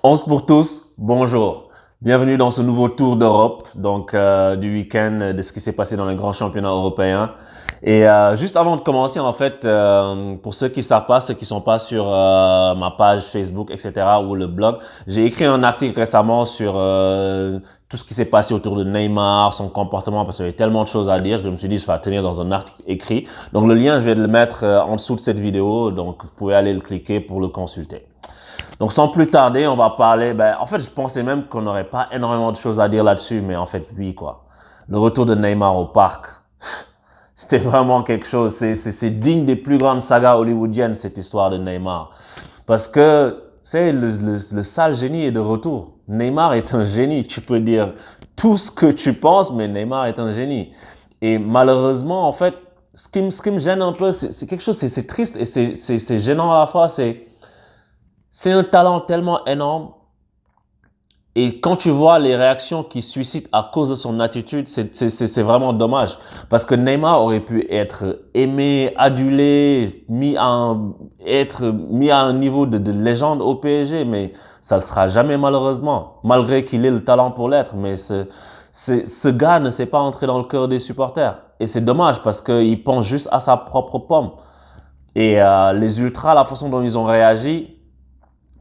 11 pour tous, bonjour. Bienvenue dans ce nouveau tour d'Europe, du week-end de ce qui s'est passé dans les grands championnats européens. Et juste avant de commencer, en fait, pour ceux qui savent pas, ceux qui sont pas sur ma page Facebook, etc. ou le blog, j'ai écrit un article récemment sur tout ce qui s'est passé autour de Neymar, son comportement, parce qu'il y avait tellement de choses à dire que je me suis dit je vais tenir dans un article écrit. Donc le lien, je vais le mettre en dessous de cette vidéo, donc vous pouvez aller le cliquer pour le consulter. Donc, sans plus tarder, on va parler, en fait, je pensais même qu'on n'aurait pas énormément de choses à dire là-dessus, mais en fait, oui, quoi. Le retour de Neymar au parc, c'était vraiment quelque chose. C'est digne des plus grandes sagas hollywoodiennes, cette histoire de Neymar. Parce que, le sale génie est de retour. Neymar est un génie. Tu peux dire tout ce que tu penses, mais Neymar est un génie. Et malheureusement, en fait, ce qui me gêne un peu, c'est quelque chose, c'est triste et c'est gênant à la fois, c'est un talent tellement énorme et quand tu vois les réactions qu'il suscite à cause de son attitude, c'est vraiment dommage. Parce que Neymar aurait pu être aimé, adulé, être mis à un niveau de légende au PSG, mais ça ne le sera jamais malheureusement, malgré qu'il ait le talent pour l'être. Mais ce gars ne s'est pas entré dans le cœur des supporters. Et c'est dommage parce qu'il pense juste à sa propre pomme. Et les ultras, la façon dont ils ont réagi,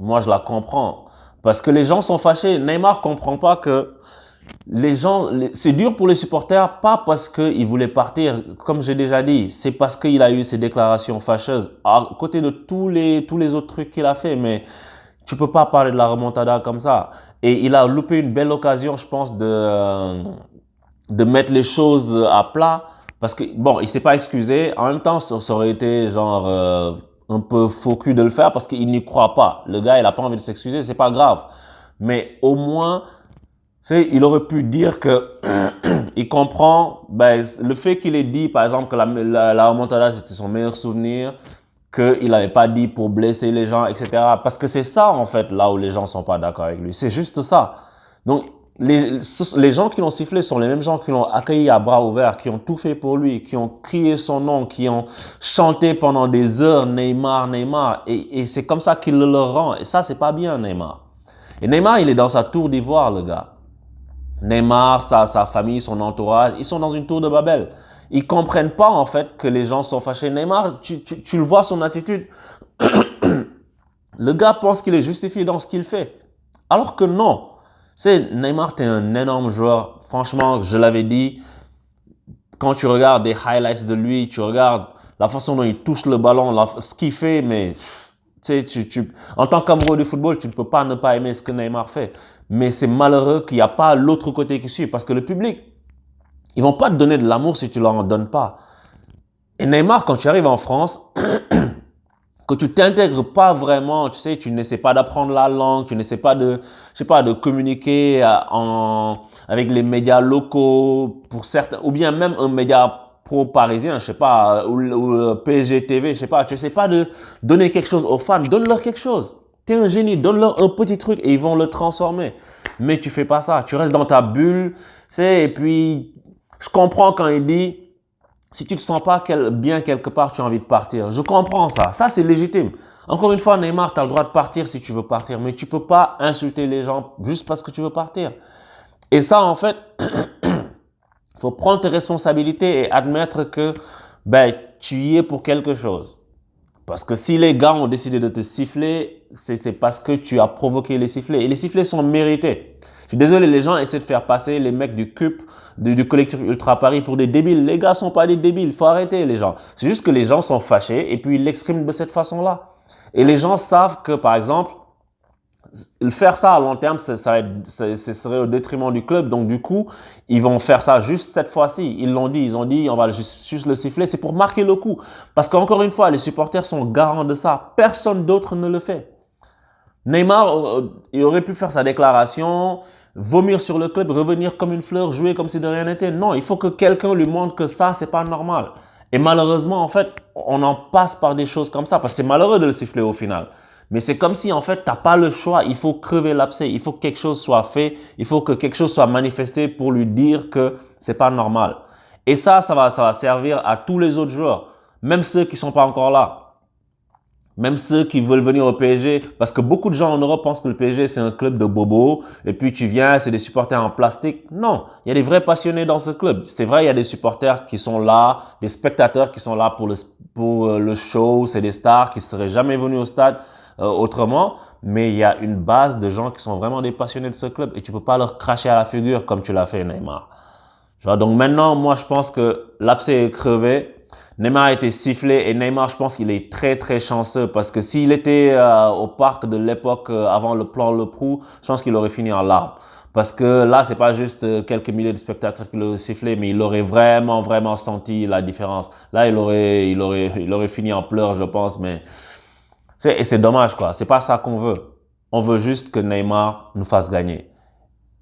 moi, je la comprends. Parce que les gens sont fâchés. Neymar comprend pas que c'est dur pour les supporters, pas parce qu'ils voulaient partir, comme j'ai déjà dit, c'est parce qu'il a eu ces déclarations fâcheuses, à côté de tous les autres trucs qu'il a fait, mais tu peux pas parler de la remontada comme ça. Et il a loupé une belle occasion, je pense, de mettre les choses à plat, parce que, bon, il s'est pas excusé. En même temps, ça aurait été genre, un peu faux cul de le faire parce qu'il n'y croit pas. Le gars, il a pas envie de s'excuser, c'est pas grave. Mais au moins, il aurait pu dire que il comprend, le fait qu'il ait dit, par exemple, que la remontada, c'était son meilleur souvenir, qu'il n'avait pas dit pour blesser les gens, etc. Parce que c'est ça, en fait, là où les gens sont pas d'accord avec lui. C'est juste ça. Donc, les gens qui l'ont sifflé sont les mêmes gens qui l'ont accueilli à bras ouverts, qui ont tout fait pour lui, qui ont crié son nom, qui ont chanté pendant des heures Neymar, Neymar. Et c'est comme ça qu'il le leur rend. Et ça, c'est pas bien, Neymar. Et Neymar, il est dans sa tour d'ivoire, le gars. Neymar, sa famille, son entourage, ils sont dans une tour de Babel. Ils comprennent pas, en fait, que les gens sont fâchés. Neymar, tu le vois, son attitude. Le gars pense qu'il est justifié dans ce qu'il fait. Alors que non. Neymar, t'es un énorme joueur. Franchement, je l'avais dit, quand tu regardes des highlights de lui, tu regardes la façon dont il touche le ballon, ce qu'il fait, mais en tant qu'amoureux du football, tu ne peux pas ne pas aimer ce que Neymar fait. Mais c'est malheureux qu'il n'y a pas l'autre côté qui suit, parce que le public, ils vont pas te donner de l'amour si tu leur en donnes pas. Et Neymar, quand tu arrives en France, que tu t'intègres pas vraiment, tu n'essaies pas d'apprendre la langue, tu n'essaies pas de communiquer avec les médias locaux pour certains, ou bien même un média pro-parisien, je sais pas, ou PSG TV, je sais pas, tu essaies pas de donner quelque chose aux fans, donne-leur quelque chose. T'es un génie, donne-leur un petit truc et ils vont le transformer. Mais tu fais pas ça, tu restes dans ta bulle, et puis, je comprends quand il dit, si tu te sens pas bien quelque part, tu as envie de partir. Je comprends ça. Ça, c'est légitime. Encore une fois, Neymar, tu as le droit de partir si tu veux partir. Mais tu peux pas insulter les gens juste parce que tu veux partir. Et ça, en fait, faut prendre tes responsabilités et admettre que tu y es pour quelque chose. Parce que si les gars ont décidé de te siffler, c'est parce que tu as provoqué les sifflets. Et les sifflets sont mérités. Je suis désolé, les gens essaient de faire passer les mecs du CUP, du collectif Ultra Paris pour des débiles. Les gars sont pas des débiles, il faut arrêter les gens. C'est juste que les gens sont fâchés et puis ils l'expriment de cette façon-là. Et les gens savent que, par exemple, faire ça à long terme, ce serait au détriment du club. Donc, du coup, ils vont faire ça juste cette fois-ci. Ils ont dit, on va juste le siffler. C'est pour marquer le coup. Parce qu'encore une fois, les supporters sont garants de ça. Personne d'autre ne le fait. Neymar, il aurait pu faire sa déclaration, vomir sur le club, revenir comme une fleur, jouer comme si de rien n'était. Non, il faut que quelqu'un lui montre que ça, c'est pas normal. Et malheureusement, en fait, on en passe par des choses comme ça, parce que c'est malheureux de le siffler au final. Mais c'est comme si, en fait, t'as pas le choix. Il faut crever l'abcès. Il faut que quelque chose soit fait. Il faut que quelque chose soit manifesté pour lui dire que c'est pas normal. Et ça va servir à tous les autres joueurs. Même ceux qui sont pas encore là. Même ceux qui veulent venir au PSG, parce que beaucoup de gens en Europe pensent que le PSG c'est un club de bobos, et puis tu viens, c'est des supporters en plastique. Non, il y a des vrais passionnés dans ce club. C'est vrai, il y a des supporters qui sont là, des spectateurs qui sont là pour le show, c'est des stars qui seraient jamais venus au stade autrement, mais il y a une base de gens qui sont vraiment des passionnés de ce club, et tu peux pas leur cracher à la figure comme tu l'as fait, Neymar. Tu vois, donc maintenant, moi je pense que l'abcès est crevé. Neymar a été sifflé et Neymar, je pense qu'il est très très chanceux parce que s'il était au parc de l'époque avant le plan Le Prou, je pense qu'il aurait fini en larmes. Parce que là, c'est pas juste quelques milliers de spectateurs qui l'auraient sifflé, mais il aurait vraiment vraiment senti la différence. Là, il aurait fini en pleurs, je pense. Mais et c'est dommage quoi. C'est pas ça qu'on veut. On veut juste que Neymar nous fasse gagner.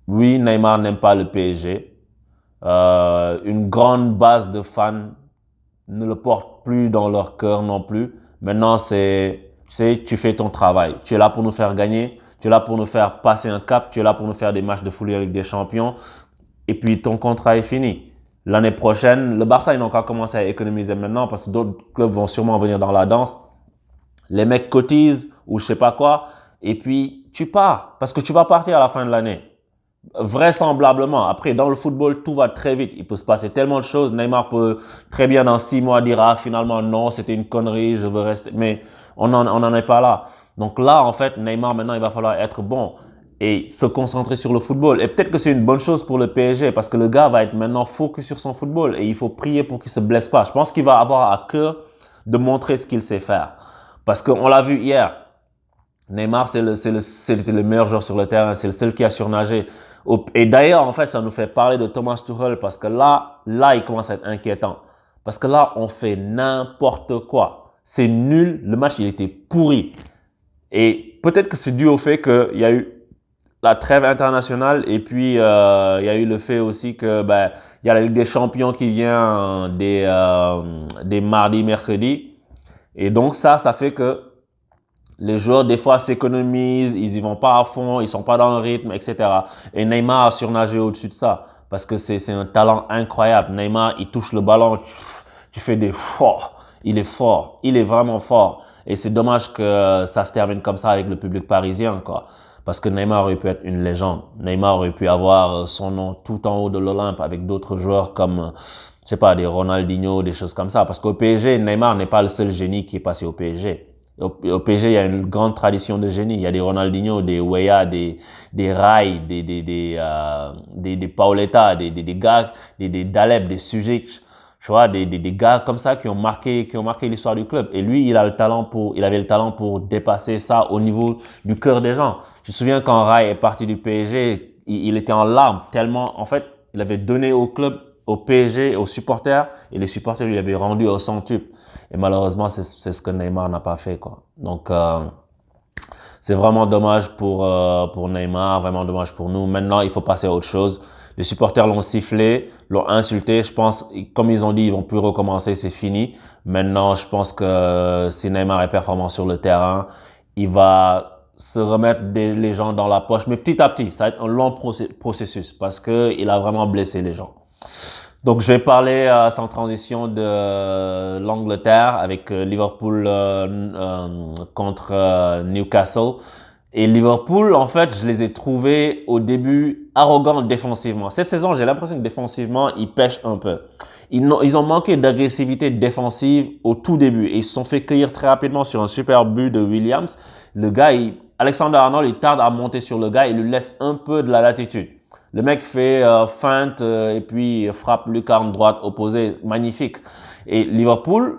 Oui, Neymar n'aime pas le PSG. Une grande base de fans ne le portent plus dans leur cœur non plus. Maintenant, tu sais, tu fais ton travail. Tu es là pour nous faire gagner. Tu es là pour nous faire passer un cap. Tu es là pour nous faire des matchs de folie avec des champions. Et puis, ton contrat est fini. L'année prochaine, le Barça, ils n'ont qu'à commencer à économiser maintenant parce que d'autres clubs vont sûrement venir dans la danse. Les mecs cotisent ou je sais pas quoi. Et puis, tu pars parce que tu vas partir à la fin de l'année. Vraisemblablement. Après, dans le football, tout va très vite. Il peut se passer tellement de choses. Neymar peut très bien dans 6 mois dire, ah, finalement, non, c'était une connerie, je veux rester. Mais on n'en est pas là. Donc là, en fait, Neymar, maintenant, il va falloir être bon et se concentrer sur le football. Et peut-être que c'est une bonne chose pour le PSG parce que le gars va être maintenant focus sur son football et il faut prier pour qu'il se blesse pas. Je pense qu'il va avoir à cœur de montrer ce qu'il sait faire. Parce qu'on l'a vu hier. Neymar, c'était le meilleur joueur sur le terrain. C'est le seul qui a surnagé. Et d'ailleurs, en fait, ça nous fait parler de Thomas Tuchel parce que là, il commence à être inquiétant. Parce que là, on fait n'importe quoi. C'est nul. Le match, il était pourri. Et peut-être que c'est dû au fait qu'il y a eu la trêve internationale et puis il y a eu le fait aussi que il y a la Ligue des Champions qui vient des mardis, mercredis. Et donc ça fait que les joueurs, des fois, s'économisent, ils y vont pas à fond, ils sont pas dans le rythme, etc. Et Neymar a surnagé au-dessus de ça. Parce que c'est un talent incroyable. Neymar, il touche le ballon, tu fais des forts. Il est fort. Il est vraiment fort. Et c'est dommage que ça se termine comme ça avec le public parisien, quoi. Parce que Neymar aurait pu être une légende. Neymar aurait pu avoir son nom tout en haut de l'Olympe avec d'autres joueurs comme, je sais pas, des Ronaldinho, des choses comme ça. Parce qu'au PSG, Neymar n'est pas le seul génie qui est passé au PSG. Au PSG, il y a une grande tradition de génie. Il y a des Ronaldinho, des Weah, des Rai, des Paoletta, des gars, des Daleb, des Sujic. Tu vois, des gars comme ça qui ont marqué l'histoire du club. Et lui, il avait le talent pour dépasser ça au niveau du cœur des gens. Je me souviens quand Rai est parti du PSG, il était en larmes tellement, en fait, il avait donné au club, au PSG, aux supporters, et les supporters lui avaient rendu au centuple. Et malheureusement, c'est ce que Neymar n'a pas fait, quoi. Donc, c'est vraiment dommage pour Neymar, vraiment dommage pour nous. Maintenant, il faut passer à autre chose. Les supporters l'ont sifflé, l'ont insulté. Je pense, comme ils ont dit, ils vont plus recommencer, c'est fini. Maintenant, je pense que si Neymar est performant sur le terrain, il va se remettre les gens dans la poche. Mais petit à petit, ça va être un long processus parce que il a vraiment blessé les gens. Donc, je vais parler sans transition de l'Angleterre avec Liverpool contre Newcastle. Et Liverpool, en fait, je les ai trouvés au début arrogants défensivement. Cette saison, j'ai l'impression que défensivement, ils pêchent un peu. Ils ont manqué d'agressivité défensive au tout début et ils se sont fait cueillir très rapidement sur un super but de Williams. Le gars, Alexander-Arnold, il tarde à monter sur le gars, il lui laisse un peu de la latitude. Le mec fait feinte et puis frappe lucarne droite opposée, magnifique. Et Liverpool,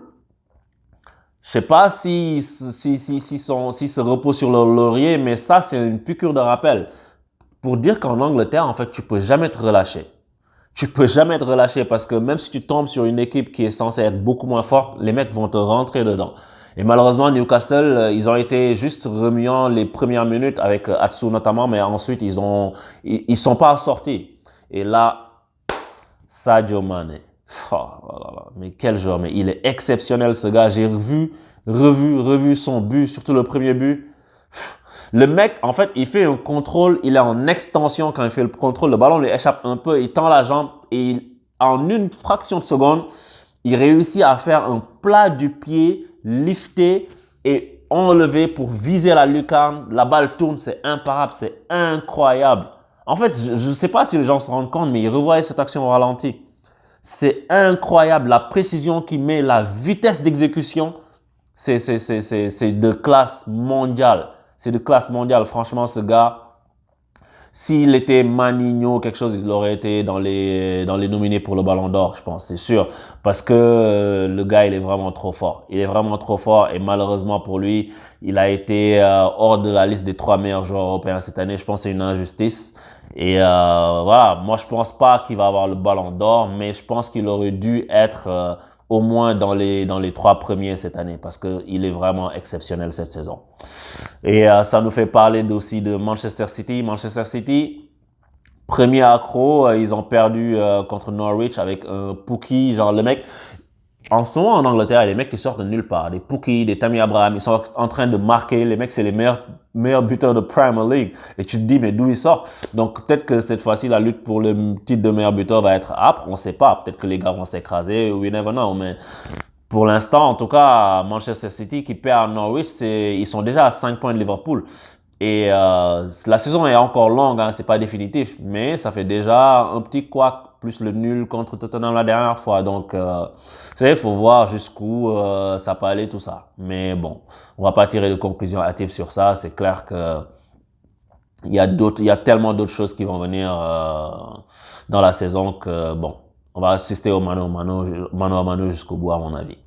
je sais pas si se repose sur leur laurier, mais ça c'est une piqûre de rappel pour dire qu'en Angleterre, en fait, tu peux jamais te relâcher. Tu peux jamais te relâcher parce que même si tu tombes sur une équipe qui est censée être beaucoup moins forte, les mecs vont te rentrer dedans. Et malheureusement, Newcastle, ils ont été juste remuants les premières minutes avec Atsu notamment, mais ensuite ils sont pas sortis. Et là, Sadio Mane. Oh, là, là. Mais quel joueur, mais il est exceptionnel ce gars. J'ai revu son but, surtout le premier but. Le mec, en fait, il fait un contrôle, il est en extension quand il fait le contrôle, le ballon lui échappe un peu, il tend la jambe et en une fraction de seconde, il réussit à faire un plat du pied, lifté et enlevé pour viser la lucarne. La balle tourne, c'est imparable, c'est incroyable. En fait, je ne sais pas si les gens se rendent compte, mais ils revoient cette action au ralenti. C'est incroyable, la précision qu'il met, la vitesse d'exécution, c'est de classe mondiale. C'est de classe mondiale. Franchement, ce gars, s'il était Maninho ou quelque chose, il aurait été dans les nominés pour le Ballon d'Or, je pense, c'est sûr. Parce que le gars, il est vraiment trop fort. Il est vraiment trop fort et malheureusement pour lui, il a été hors de la liste des 3 meilleurs joueurs européens cette année. Je pense que c'est une injustice. Et voilà, moi je pense pas qu'il va avoir le Ballon d'Or, mais je pense qu'il aurait dû être au moins dans les 3 premiers cette année parce que il est vraiment exceptionnel cette saison. Et ça nous fait parler aussi de Manchester City. Manchester City, premier accro, ils ont perdu contre Norwich avec un Pukki, genre le mec. En ce moment, en Angleterre, il y a des mecs qui sortent de nulle part. Des Pukki, des Tammy Abraham, ils sont en train de marquer. Les mecs, c'est les meilleurs buteurs de Premier League. Et tu te dis, mais d'où ils sortent? Donc, peut-être que cette fois-ci, la lutte pour le titre de meilleur buteur va être âpre. On sait pas. Peut-être que les gars vont s'écraser. We never know. Mais pour l'instant, en tout cas, Manchester City qui perd à Norwich, ils sont déjà à 5 points de Liverpool. Et la saison est encore longue, hein, c'est pas définitif, mais ça fait déjà un petit couac plus le nul contre Tottenham la dernière fois. Donc, vous savez, il faut voir jusqu'où ça peut aller tout ça. Mais bon, on va pas tirer de conclusions hâtives sur ça. C'est clair que il y a tellement d'autres choses qui vont venir dans la saison que bon, on va assister au mano à mano jusqu'au bout à mon avis.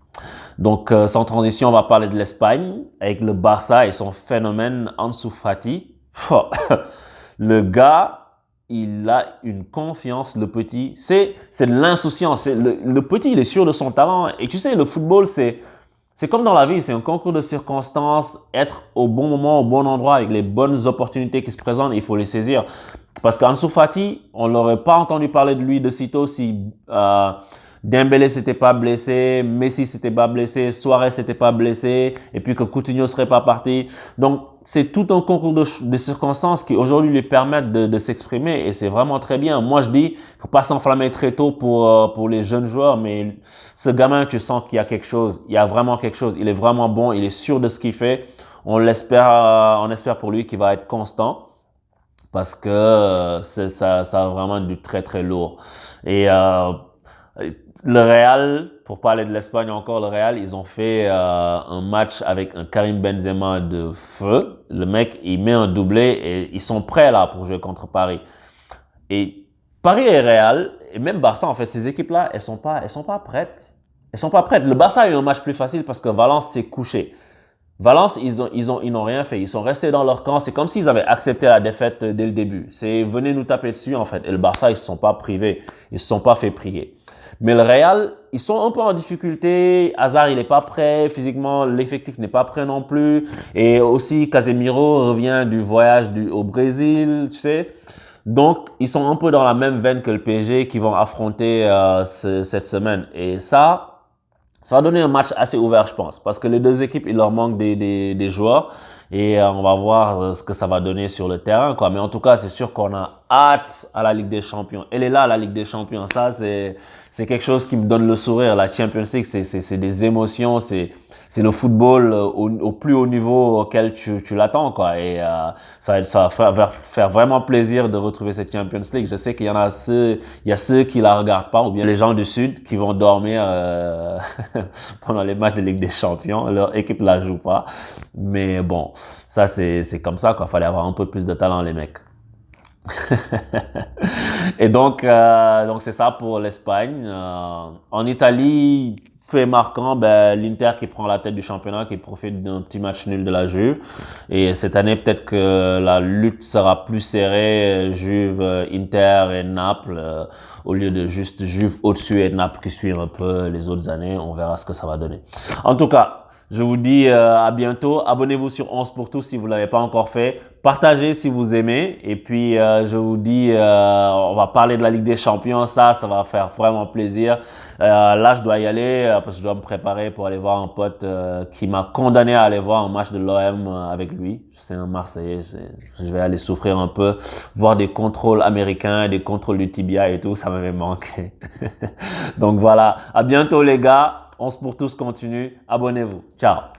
Donc, sans transition, on va parler de l'Espagne avec le Barça et son phénomène Ansu Fati. Le gars, il a une confiance, le petit. C'est de l'insouciance. Le petit, il est sûr de son talent. Et tu sais, le football, c'est comme dans la vie, c'est un concours de circonstances. Être au bon moment, au bon endroit, avec les bonnes opportunités qui se présentent, il faut les saisir. Parce qu'Ansu Fati, on n'aurait pas entendu parler de lui de sitôt si Dembélé s'était pas blessé, Messi s'était pas blessé, Suarez s'était pas blessé, et puis que Coutinho serait pas parti. Donc, c'est tout un concours de circonstances qui aujourd'hui lui permettent de s'exprimer et c'est vraiment très bien. Moi, je dis, faut pas s'enflammer très tôt pour les jeunes joueurs, mais ce gamin, tu sens qu'il y a quelque chose. Il y a vraiment quelque chose. Il est vraiment bon. Il est sûr de ce qu'il fait. On espère pour lui qu'il va être constant parce que ça a vraiment du très, très lourd. Et, le Real, pour parler de l'Espagne encore, le Real, ils ont fait un match avec un Karim Benzema de feu. Le mec, il met un doublé et ils sont prêts là pour jouer contre Paris. Et Paris et Real, et même Barça, en fait, ces équipes-là, elles sont pas prêtes. Elles sont pas prêtes. Le Barça a eu un match plus facile parce que Valence s'est couché. Valence, ils n'ont rien fait. Ils sont restés dans leur camp. C'est comme s'ils avaient accepté la défaite dès le début. C'est venez nous taper dessus, en fait. Et le Barça, ils se sont pas privés. Ils se sont pas fait prier. Mais le Real, ils sont un peu en difficulté. Hazard, il n'est pas prêt. Physiquement, l'effectif n'est pas prêt non plus. Et aussi, Casemiro revient du voyage au Brésil, tu sais. Donc, ils sont un peu dans la même veine que le PSG qui vont affronter cette semaine. Et ça va donner un match assez ouvert, je pense. Parce que les deux équipes, il leur manque des joueurs. Et on va voir ce que ça va donner sur le terrain, quoi. Mais en tout cas, c'est sûr qu'on a hâte à la Ligue des Champions. Elle est là, la Ligue des Champions. Ça, c'est quelque chose qui me donne le sourire. La Champions League, c'est des émotions. C'est le football au plus haut niveau auquel tu l'attends, quoi. Et ça va faire vraiment plaisir de retrouver cette Champions League. Je sais qu'il y en a ceux qui la regardent pas, ou bien les gens du Sud qui vont dormir pendant les matchs de Ligue des Champions. Leur équipe la joue pas. Mais bon, ça c'est comme ça, quoi. Fallait avoir un peu plus de talent, les mecs. Et donc c'est ça pour l'Espagne. En Italie, fait marquant, l'Inter qui prend la tête du championnat, qui profite d'un petit match nul de la Juve. Et cette année, peut-être que la lutte sera plus serrée, Juve, Inter et Naples, au lieu de juste Juve au-dessus et Naples qui suivent un peu les autres années. On verra ce que ça va donner. En tout cas, je vous dis à bientôt. Abonnez-vous sur 11 pour tous si vous ne l'avez pas encore fait. Partagez si vous aimez. Et puis, je vous dis, on va parler de la Ligue des Champions. Ça va faire vraiment plaisir. Là, je dois y aller parce que je dois me préparer pour aller voir un pote qui m'a condamné à aller voir un match de l'OM avec lui. C'est un Marseillais. Je vais aller souffrir un peu, voir des contrôles américains, des contrôles du tibia et tout. Ça m'avait manqué. Donc voilà. À bientôt les gars. 11 pour tous continue. Abonnez-vous. Ciao.